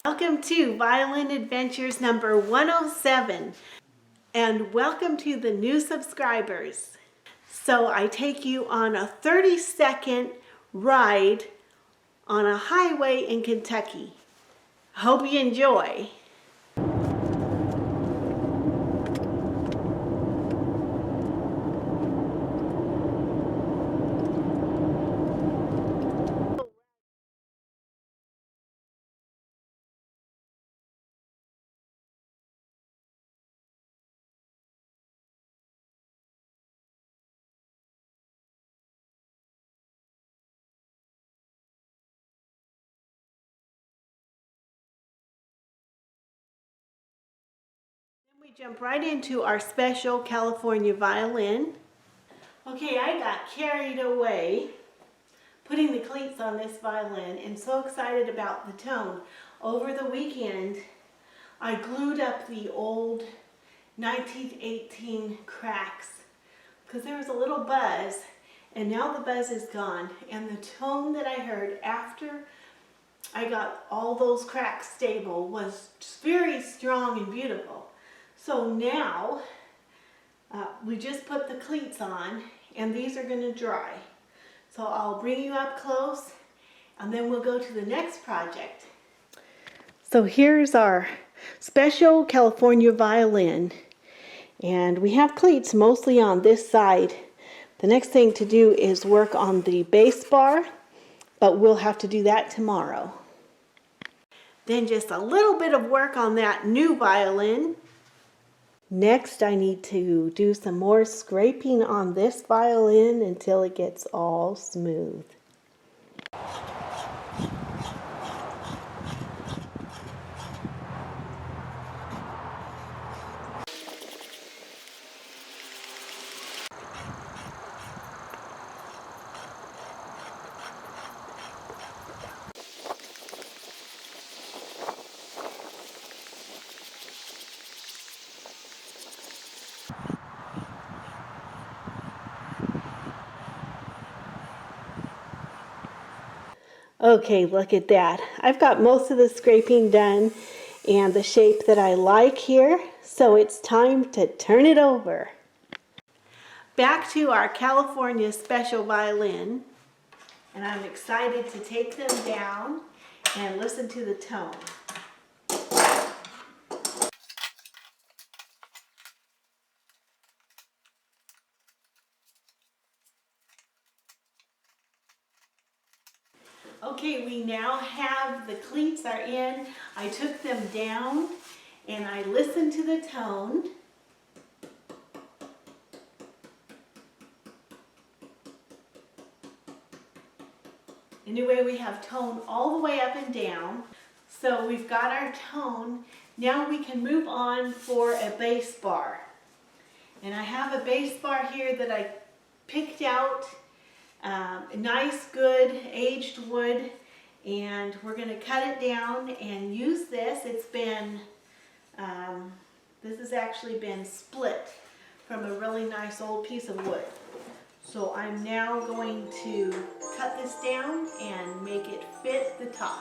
Welcome to Violin Adventures number 107, and welcome to the new subscribers. So I take you on a 30-second ride on a highway in Kentucky. Hope you enjoy. We jump right into our special California violin. Okay, I got carried away putting the cleats on this violin and so excited about the tone. Over the weekend, I glued up the old 1918 cracks because there was a little buzz, and now the buzz is gone, and the tone that I heard after I got all those cracks stable was very strong and beautiful. So now we just put the cleats on, and these are going to dry. So I'll bring you up close, and then we'll go to the next project. So here's our special California violin, and we have cleats mostly on this side. The next thing to do is work on the bass bar, but we'll have to do that tomorrow. Then just a little bit of work on that new violin. Next, I need to do some more scraping on this violin until it gets all smooth. Okay, look at that. I've got most of the scraping done and the shape that I like here, so it's time to turn it over. Back to our California special violin, and I'm excited to take them down and listen to the tone. Okay, we now have the cleats are in. I took them down and I listened to the tone. Anyway, we have tone all the way up and down. So we've got our tone. Now we can move on for a bass bar. And I have a bass bar here that I picked out. Nice, good, aged wood, and we're going to cut it down and use this. It's been, this has actually been split from a really nice old piece of wood. So I'm now going to cut this down and make it fit the top.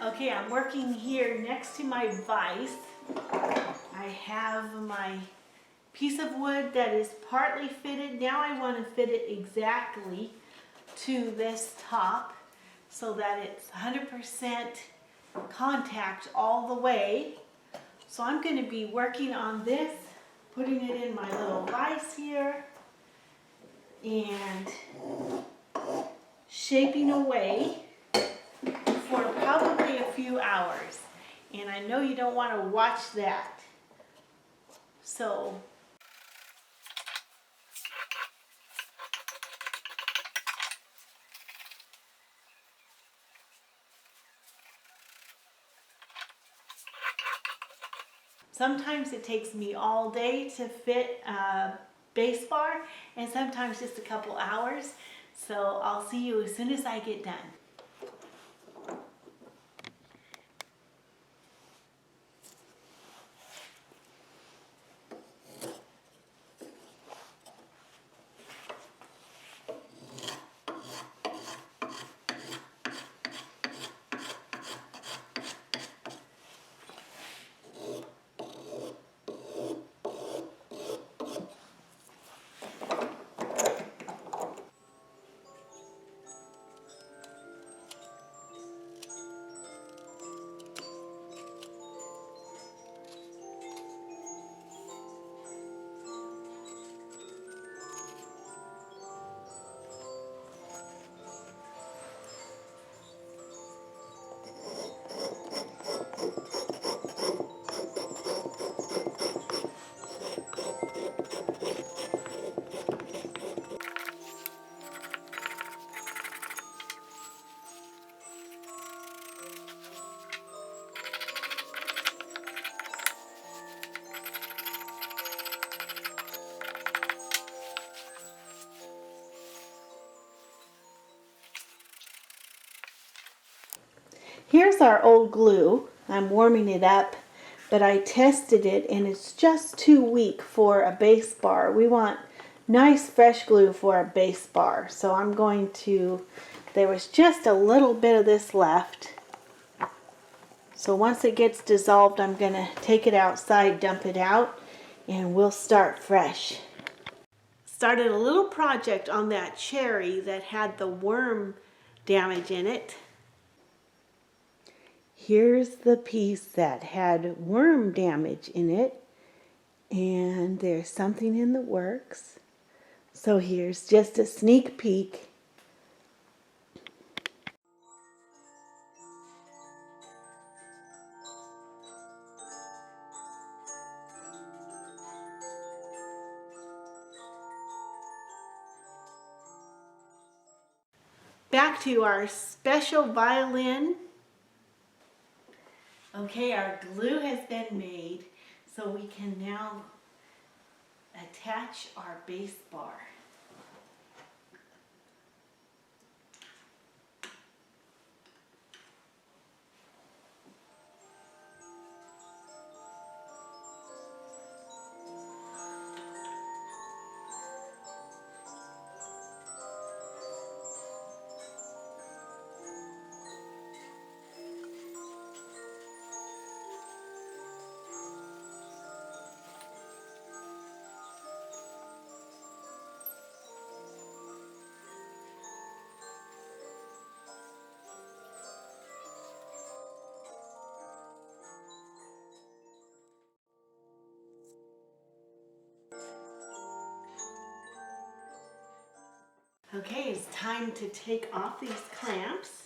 Okay, I'm working here next to my vise. I have my piece of wood that is partly fitted. Now I want to fit it exactly to this top so that it's 100% contact all the way. So I'm going to be working on this, putting it in my little vise here and shaping away for probably a few hours, and I know you don't want to watch that. So sometimes it takes me all day to fit base bar, and sometimes just a couple hours. So I'll see you as soon as I get done. Here's our old glue. I'm warming it up, but I tested it and it's just too weak for a base bar. We want nice fresh glue for a base bar. So I'm going to, there was just a little bit of this left. So once it gets dissolved, I'm going to take it outside, dump it out, and we'll start fresh. Started a little project on that cherry that had the worm damage in it. Here's the piece that had worm damage in it, and there's something in the works. So here's just a sneak peek. Back to our special violin. Okay, our glue has been made, so we can now attach our base bar. Okay, it's time to take off these clamps.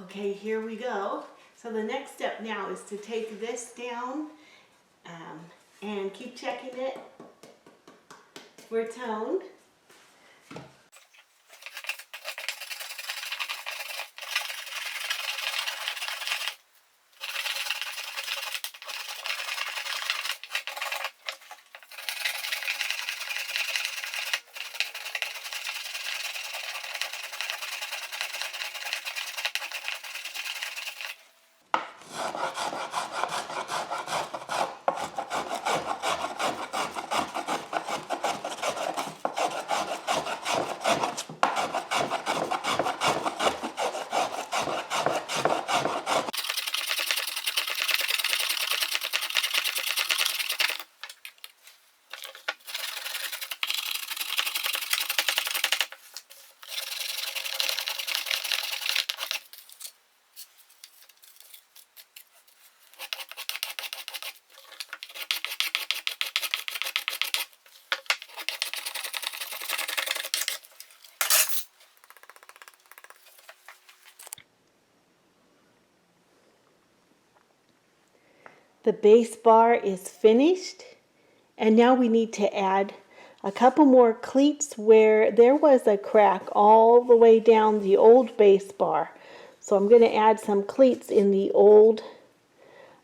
Okay, here we go. So the next step now is to take this down and keep checking it for tone. The base bar is finished, and now we need to add a couple more cleats where there was a crack all the way down the old base bar. So I'm going to add some cleats in the old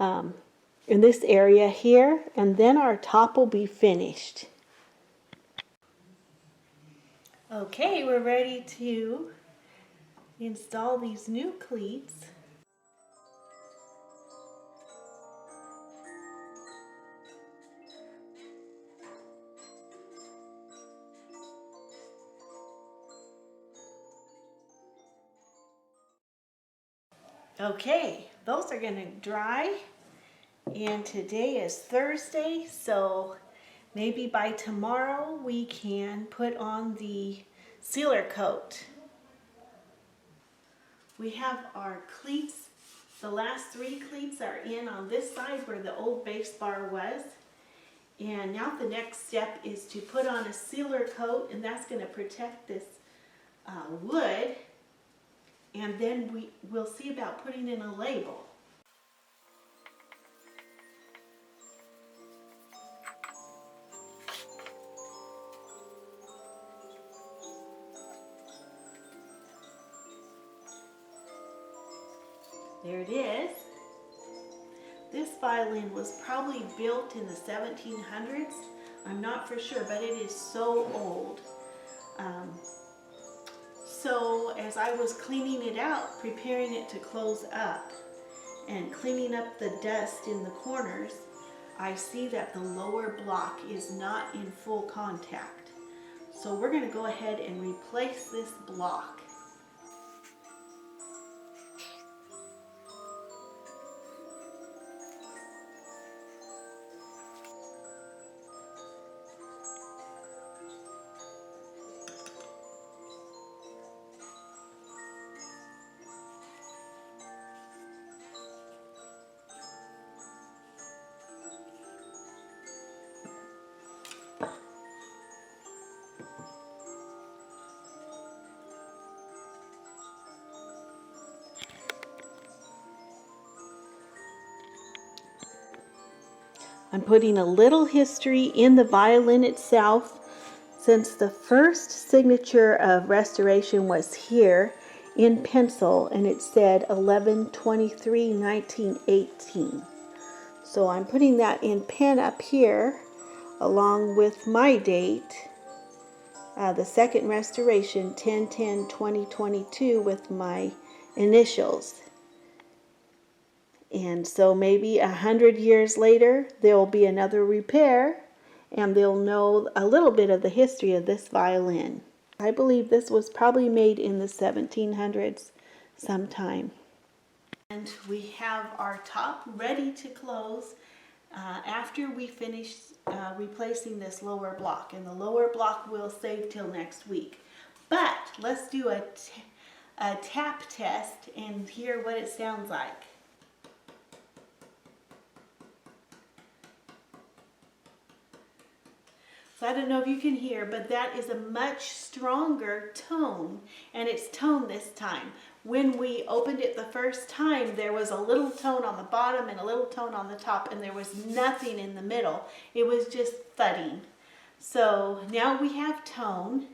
in this area here, and then our top will be finished. Okay, we're ready to install these new cleats. Okay, those are going to dry, and today is Thursday, so maybe by tomorrow we can put on the sealer coat. We have our cleats. The last 3 cleats are in on this side where the old base bar was. And now the next step is to put on a sealer coat, and that's going to protect this wood. And then we'll see about putting in a label. There it is. This violin was probably built in the 1700s. I'm not for sure, but it is so old. So as I was cleaning it out, preparing it to close up, and cleaning up the dust in the corners, I see that the lower block is not in full contact. So we're going to go ahead and replace this block. I'm putting a little history in the violin itself, since the first signature of restoration was here in pencil, and it said 11/23/1918. So I'm putting that in pen up here along with my date, the second restoration 10/10/2022, with my initials. And so maybe 100 years later, there will be another repair, and they'll know a little bit of the history of this violin. I believe this was probably made in the 1700s sometime. And we have our top ready to close after we finish replacing this lower block. And the lower block we'll save till next week. But let's do a tap test and hear what it sounds like. So I don't know if you can hear, but that is a much stronger tone, and it's tone this time. When we opened it the first time, there was a little tone on the bottom and a little tone on the top, and there was nothing in the middle. It was just thudding. So now we have tone.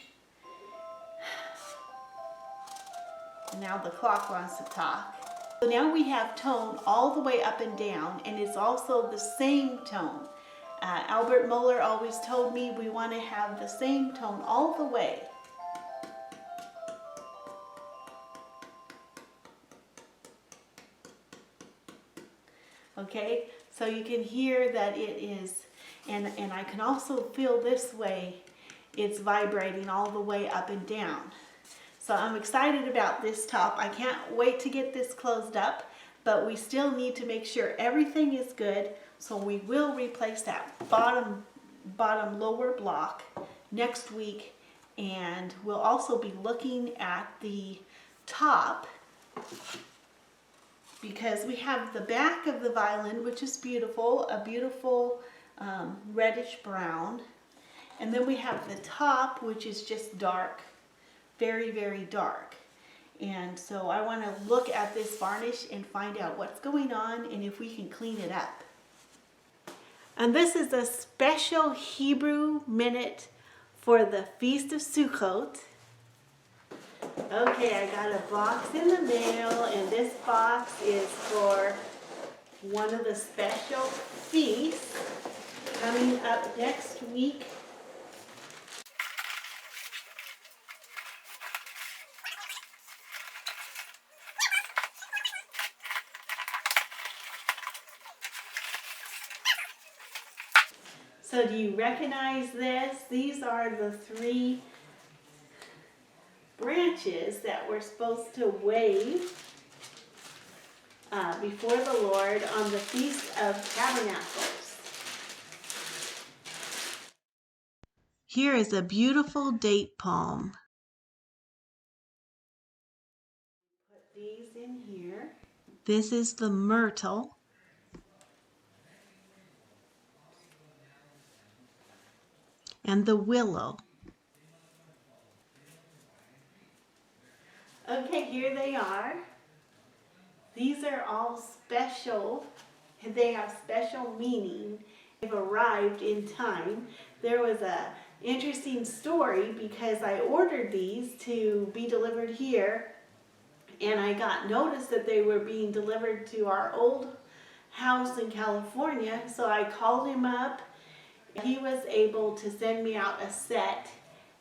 Now the clock wants to talk. So now we have tone all the way up and down, and it's also the same tone. Albert Moeller always told me we want to have the same tone all the way. Okay, so you can hear that it is, and I can also feel this way, it's vibrating all the way up and down. So I'm excited about this top. I can't wait to get this closed up, but we still need to make sure everything is good. So we will replace that bottom lower block next week, and we'll also be looking at the top, because we have the back of the violin, which is beautiful, a beautiful reddish brown, and then we have the top, which is just dark, very, very dark. And so I want to look at this varnish and find out what's going on and if we can clean it up. And this is a special Hebrew minute for the Feast of Sukkot. Okay, I got a box in the mail, and this box is for one of the special feasts coming up next week. So do you recognize this? These are the 3 branches that we're supposed to wave before the Lord on the Feast of Tabernacles. Here is a beautiful date palm. Put these in here. This is the myrtle. And the willow. Okay, here they are. These are all special, and they have special meaning. They've arrived in time. There was a interesting story because I ordered these to be delivered here, and I got notice that they were being delivered to our old house in California, so I called him up. He was able to send me out a set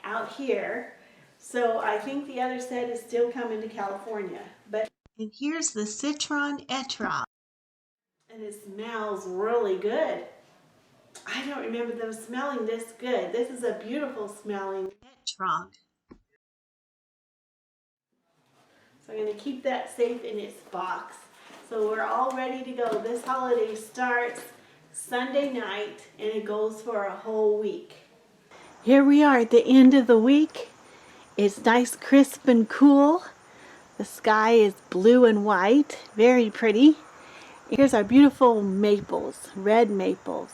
out here. So I think the other set is still coming to Calitfornia. And here's the citron etrog. And it smells really good. I don't remember them smelling this good. This is a beautiful smelling etrog. So I'm going to keep that safe in its box. So we're all ready to go. This holiday starts Sunday night and it goes for a whole week. Here we are at the end of the week. It's nice, crisp, and cool. The sky is blue and white, very pretty. Here's our beautiful maples, red maples.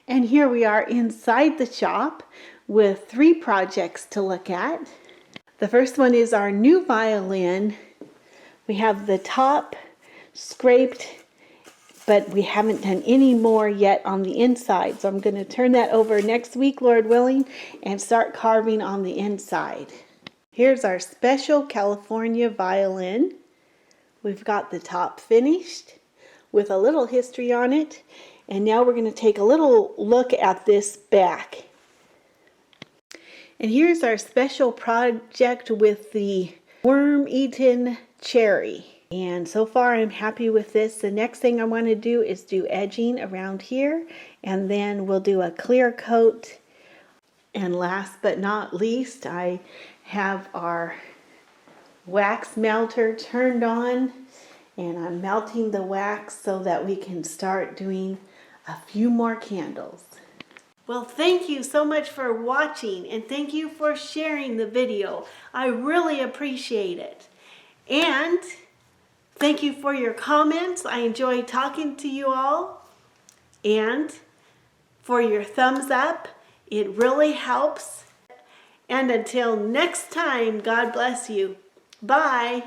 And here we are inside the shop with 3 projects to look at. The first one is our new violin. We have the top scraped, but we haven't done any more yet on the inside. So I'm going to turn that over next week, Lord willing, and start carving on the inside. Here's our special California violin. We've got the top finished with a little history on it. And now we're going to take a little look at this back. And here's our special project with the worm-eaten cherry. And so far I'm happy with this. The next thing I want to do is do edging around here. And then we'll do a clear coat. And last but not least, I have our wax melter turned on. And I'm melting the wax so that we can start doing a few more candles. Well, thank you so much for watching, and thank you for sharing the video. I really appreciate it. And thank you for your comments. I enjoy talking to you all. And for your thumbs up. It really helps. And until next time, God bless you. Bye.